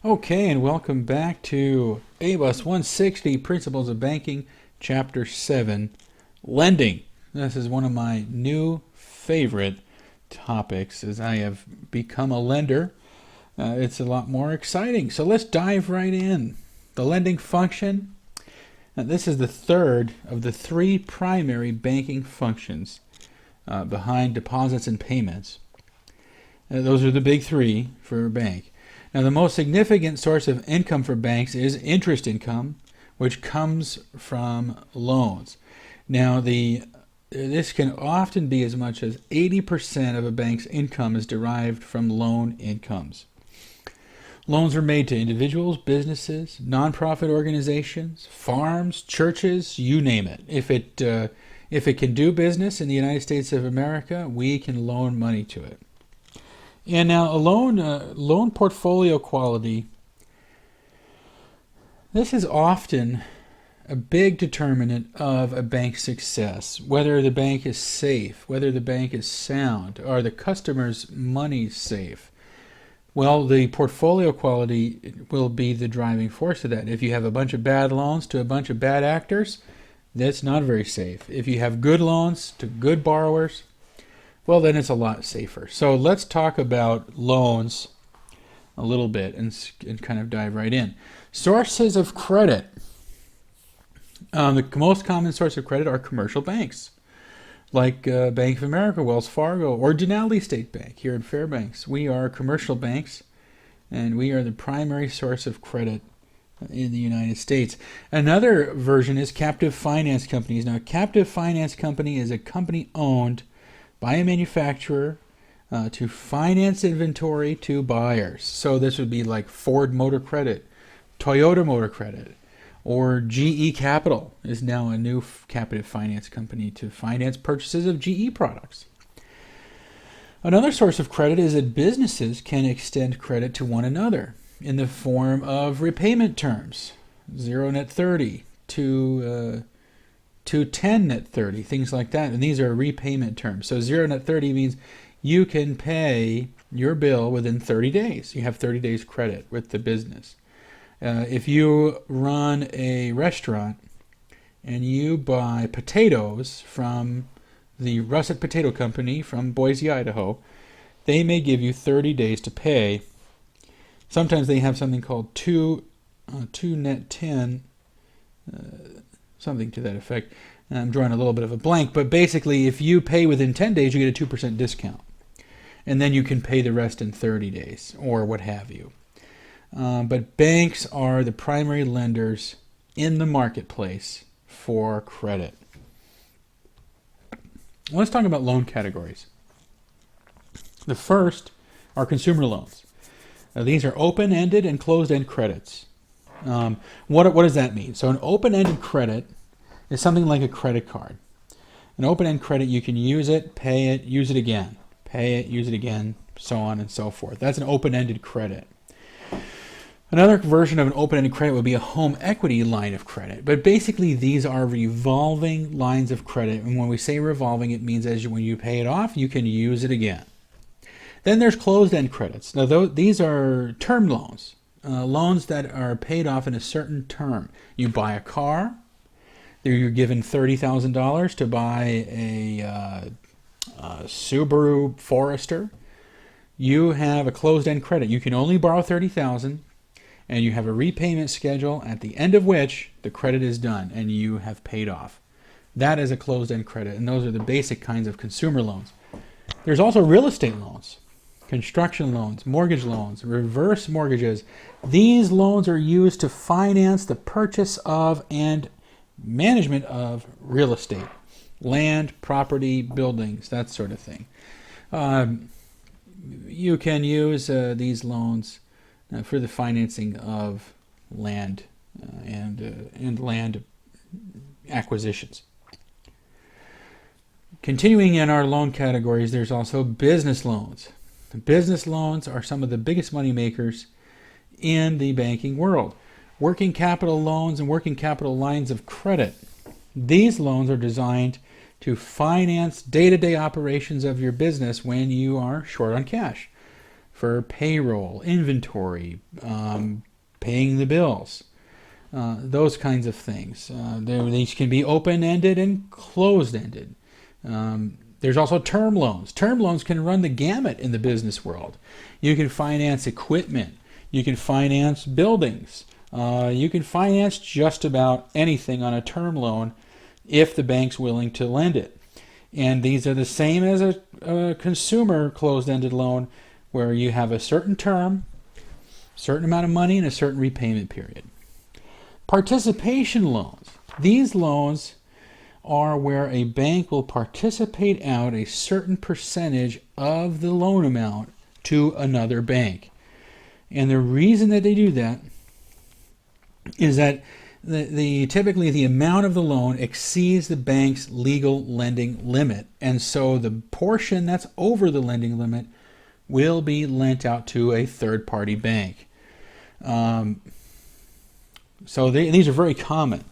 Okay, and welcome back to ABUS 160 Principles of Banking, Chapter 7, Lending. This is one of my new favorite topics as I have become a lender. It's a lot more exciting. So let's dive right in. The lending function. Now, this is the third of the three primary banking functions behind deposits and payments. Those are the big three for a bank. Now, the most significant source of income for banks is interest income, which comes from loans. Now, this can often be as much as 80% of a bank's income is derived from loan incomes. Loans are made to individuals, businesses, nonprofit organizations, farms, churches, you name it. If it can do business in the United States of America, we can loan money to it. And now a loan portfolio quality, this is often a big determinant of a bank's success, whether the bank is safe, whether the bank is sound, are the customer's money safe. Well, the portfolio quality will be the driving force of that. If you have a bunch of bad loans to a bunch of bad actors, that's not very safe. If you have good loans to good borrowers, well, then it's a lot safer. So let's talk about loans a little bit and kind of dive right in. Sources of credit. The most common source of credit are commercial banks, like Bank of America, Wells Fargo, or Denali State Bank here in Fairbanks. We are commercial banks, and we are the primary source of credit in the United States. Another version is captive finance companies. Now, a captive finance company is a company owned by a manufacturer to finance inventory to buyers. So this would be like Ford Motor Credit, Toyota Motor Credit, or GE Capital is now a new captive finance company to finance purchases of GE products. Another source of credit is that businesses can extend credit to one another in the form of repayment terms, 0 net 30 to 10 net 30, things like that. And these are repayment terms. So 0 net 30 means you can pay your bill within 30 days. You have 30 days credit with the business. If you run a restaurant and you buy potatoes from the Russet Potato Company from Boise, Idaho, they may give you 30 days to pay. Sometimes they have something called 2 net 10, something to that effect. I'm drawing a little bit of a blank, but basically if you pay within 10 days, you get a 2% discount. And then you can pay the rest in 30 days or what have you. But banks are the primary lenders in the marketplace for credit. Let's talk about loan categories. The first are consumer loans. These are open-ended and closed-end credits. What does that mean? So an open-ended credit is something like a credit card. An open-end credit, you can use it, pay it, use it again. Pay it, use it again, so on and so forth. That's an open-ended credit. Another version of an open-ended credit would be a home equity line of credit. But basically, these are revolving lines of credit. And when we say revolving, it means when you pay it off, you can use it again. Then there's closed-end credits. Now, these are term loans, loans that are paid off in a certain term. You buy a car. You're given $30,000 to buy a Subaru Forester. You have a closed-end credit. You can only borrow $30,000, and you have a repayment schedule at the end of which the credit is done and you have paid off. That is a closed-end credit, and those are the basic kinds of consumer loans. There's also real estate loans, construction loans, mortgage loans, reverse mortgages. These loans are used to finance the purchase of and management of real estate, land, property, buildings, that sort of thing. You can use these loans for the financing of land and land acquisitions. Continuing in our loan categories, there's also business loans. Business loans are some of the biggest money makers in the banking world. Working capital loans and working capital lines of credit. These loans are designed to finance day-to-day operations of your business when you are short on cash. for payroll, inventory, paying the bills, those kinds of things. These can be open-ended and closed-ended. There's also term loans. Term loans can run the gamut in the business world. You can finance equipment. You can finance buildings. You can finance just about anything on a term loan if the bank's willing to lend it. And these are the same as a consumer closed-ended loan, where you have a certain term, certain amount of money, and a certain repayment period. Participation loans. These loans are where a bank will participate out a certain percentage of the loan amount to another bank. And the reason that they do that is that typically the amount of the loan exceeds the bank's legal lending limit, and so the portion that's over the lending limit will be lent out to a third-party bank. So these are very common.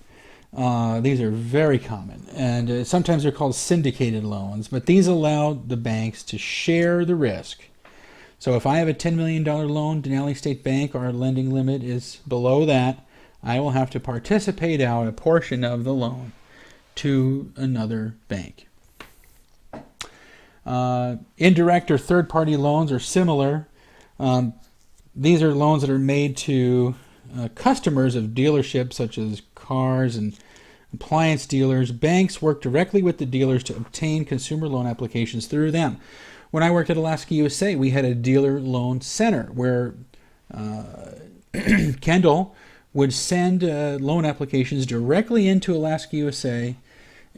And sometimes they're called syndicated loans, but these allow the banks to share the risk. So if I have a $10 million loan, Denali State Bank, our lending limit is below that, I will have to participate out a portion of the loan to another bank. Indirect or third-party loans are similar. These are loans that are made to customers of dealerships such as cars and appliance dealers. Banks work directly with the dealers to obtain consumer loan applications through them. When I worked at Alaska USA, we had a dealer loan center where Kendall would send loan applications directly into Alaska USA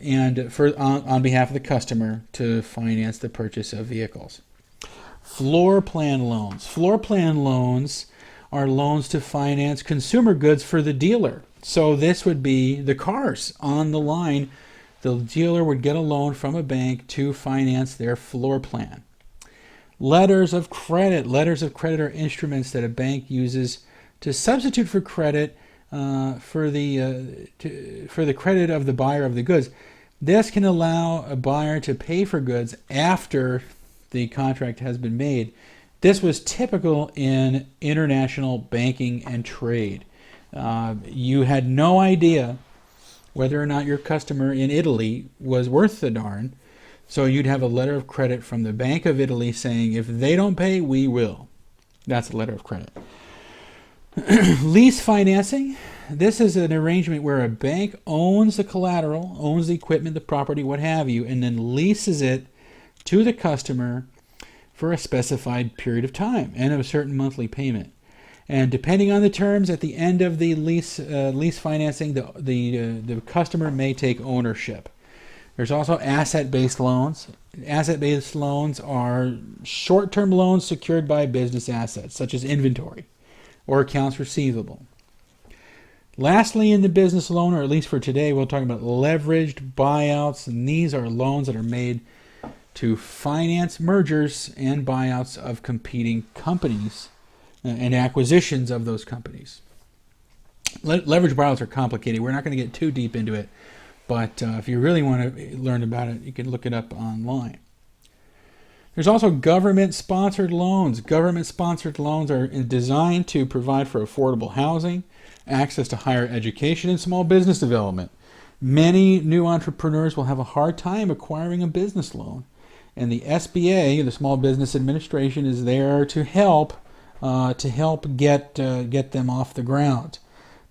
and on behalf of the customer to finance the purchase of vehicles. Floor plan loans. Floor plan loans are loans to finance consumer goods for the dealer. So this would be the cars on the line. The dealer would get a loan from a bank to finance their floor plan. Letters of credit. Letters of credit are instruments that a bank uses to substitute for credit for the credit of the buyer of the goods. This can allow a buyer to pay for goods after the contract has been made. This was typical in international banking and trade. You had no idea whether or not your customer in Italy was worth the darn, so you'd have a letter of credit from the Bank of Italy saying, if they don't pay, we will. That's a letter of credit. Lease financing. This is an arrangement where a bank owns the collateral, owns the equipment, the property, what have you, and then leases it to the customer for a specified period of time and a certain monthly payment. And depending on the terms at the end of the lease financing, the customer may take ownership. There's also asset-based loans. Asset-based loans are short-term loans secured by business assets, such as inventory or accounts receivable. Lastly, in the business loan, or at least for today, we'll talk about leveraged buyouts, and these are loans that are made to finance mergers and buyouts of competing companies and acquisitions of those companies. Leveraged buyouts are complicated. We're not going to get too deep into it, but if you really want to learn about it, you can look it up online. There's also government-sponsored loans. Government-sponsored loans are designed to provide for affordable housing, access to higher education, and small business development. Many new entrepreneurs will have a hard time acquiring a business loan, and the SBA, the Small Business Administration, is there to help get them off the ground.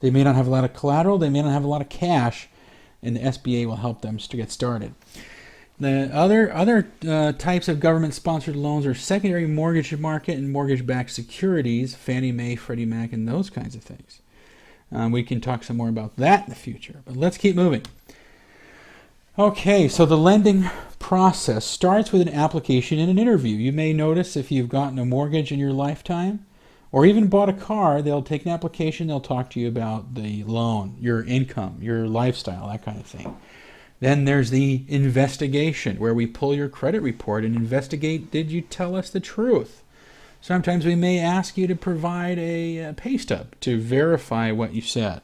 They may not have a lot of collateral, they may not have a lot of cash, and the SBA will help them to get started. The other types of government-sponsored loans are secondary mortgage market and mortgage-backed securities, Fannie Mae, Freddie Mac, and those kinds of things. We can talk some more about that in the future, but let's keep moving. Okay, so the lending process starts with an application and an interview. You may notice if you've gotten a mortgage in your lifetime or even bought a car, they'll take an application, they'll talk to you about the loan, your income, your lifestyle, that kind of thing. Then there's the investigation, where we pull your credit report and investigate, did you tell us the truth? Sometimes we may ask you to provide a pay stub to verify what you said.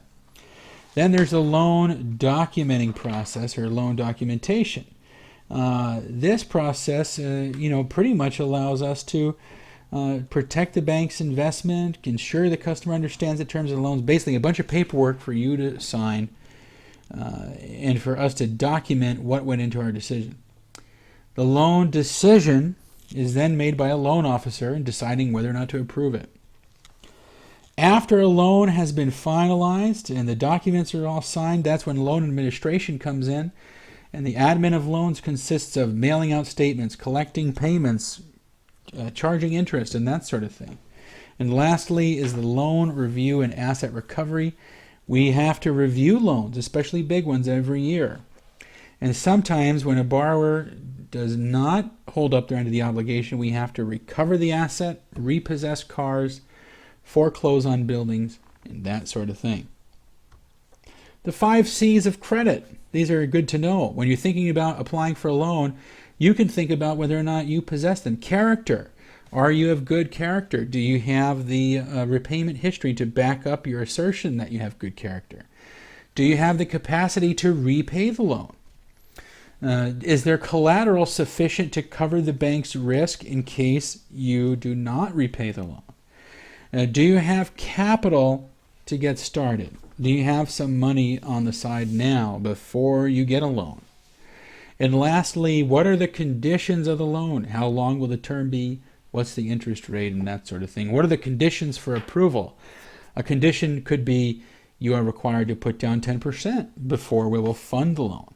Then there's the loan documenting process, or loan documentation. This process, pretty much allows us to protect the bank's investment, ensure the customer understands the terms of the loans. Basically, a bunch of paperwork for you to sign and for us to document what went into our decision. The loan decision is then made by a loan officer in deciding whether or not to approve it. After a loan has been finalized and the documents are all signed, that's when loan administration comes in. And the admin of loans consists of mailing out statements, collecting payments, charging interest, and that sort of thing. And lastly is the loan review and asset recovery. We have to review loans, especially big ones, every year. And sometimes when a borrower does not hold up their end of the obligation, we have to recover the asset, repossess cars, foreclose on buildings, and that sort of thing. The 5 C's of credit. These are good to know. When you're thinking about applying for a loan, you can think about whether or not you possess them. Character. Are you of good character? Do you have the repayment history to back up your assertion that you have good character? Do you have the capacity to repay the loan? Is there collateral sufficient to cover the bank's risk in case you do not repay the loan? Do you have capital to get started? Do you have some money on the side now before you get a loan? And lastly, what are the conditions of the loan? How long will the term be? What's the interest rate and that sort of thing? What are the conditions for approval? A condition could be you are required to put down 10% before we will fund the loan.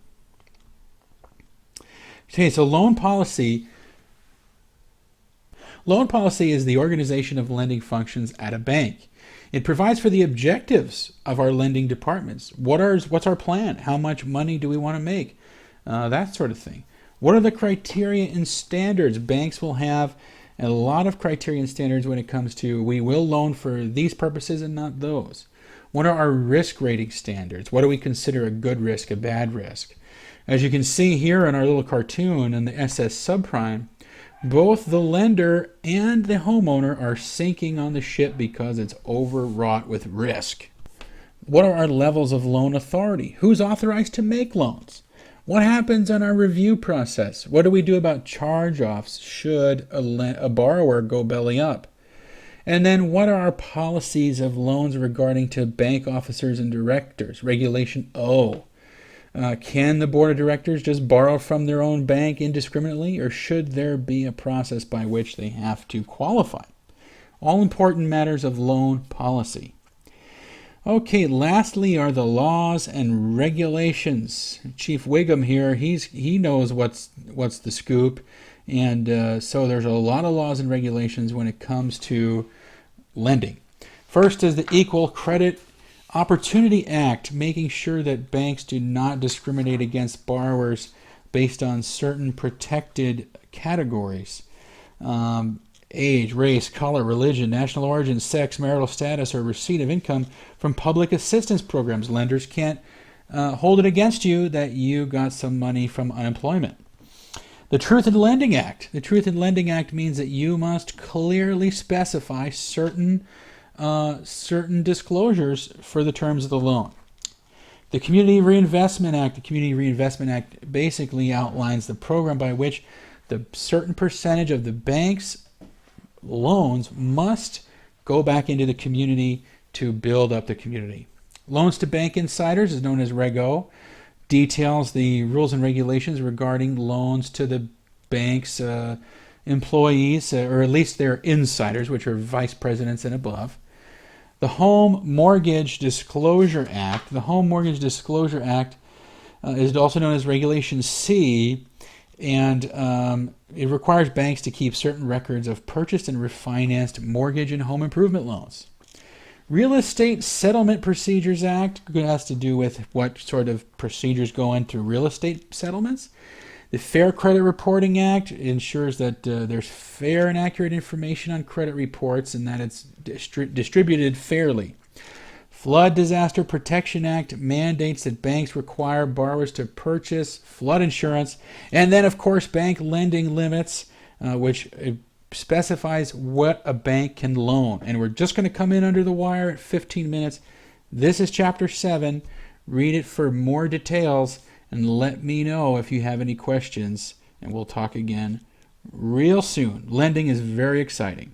Okay, so loan policy. Loan policy is the organization of lending functions at a bank. It provides for the objectives of our lending departments. What's our plan? How much money do we want to make? That sort of thing. What are the criteria and standards? Banks will have a lot of criteria and standards when it comes to we will loan for these purposes and not those. What are our risk rating standards? What do we consider a good risk, a bad risk? As you can see here in our little cartoon in the SS subprime, both the lender and the homeowner are sinking on the ship because it's overwrought with risk. What are our levels of loan authority? Who's authorized to make loans? What happens in our review process? What do we do about charge-offs should a borrower go belly up? And then what are our policies of loans regarding to bank officers and directors? Regulation O. Can the board of directors just borrow from their own bank indiscriminately, or should there be a process by which they have to qualify? All important matters of loan policy. Okay, lastly are the laws and regulations. Chief Wiggum here, he knows what's the scoop, and so there's a lot of laws and regulations when it comes to lending. First is the Equal Credit Opportunity Act, making sure that banks do not discriminate against borrowers based on certain protected categories. Age, race, color, religion, national origin, sex, marital status, or receipt of income from public assistance programs. Lenders can't hold it against you that you got some money from unemployment. The Truth in Lending Act. The Truth in Lending Act means that you must clearly specify certain disclosures for the terms of the loan. The Community Reinvestment Act. The Community Reinvestment Act basically outlines the program by which the certain percentage of the bank's loans must go back into the community to build up the community. Loans to bank insiders is known as Reg O. Details the rules and regulations regarding loans to the bank's employees, or at least their insiders, which are vice presidents and above. The Home Mortgage Disclosure Act. The Home Mortgage Disclosure Act is also known as Regulation C, and it requires banks to keep certain records of purchased and refinanced mortgage and home improvement loans. Real Estate Settlement Procedures Act has to do with what sort of procedures go into real estate settlements. The Fair Credit Reporting Act ensures that there's fair and accurate information on credit reports and that it's distributed fairly. Flood Disaster Protection Act mandates that banks require borrowers to purchase flood insurance. And then, of course, bank lending limits, which specifies what a bank can loan. And we're just going to come in under the wire at 15 minutes. This is Chapter 7. Read it for more details and let me know if you have any questions. And we'll talk again real soon. Lending is very exciting.